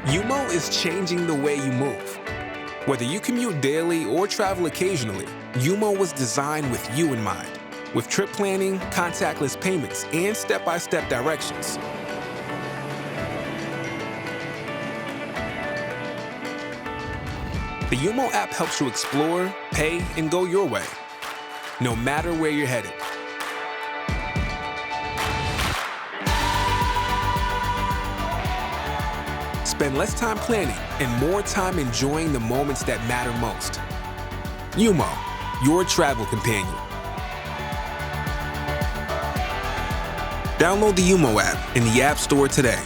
Umo is changing the way you move. Whether you commute daily or travel occasionally, Umo was designed with you in mind, with trip planning, contactless payments, and step-by-step directions. The Umo app helps you explore, pay, and go your way, no matter where you're headed. Spend less time planning and more time enjoying the moments that matter most. Umo, your travel companion. Download the Umo app in the App Store today.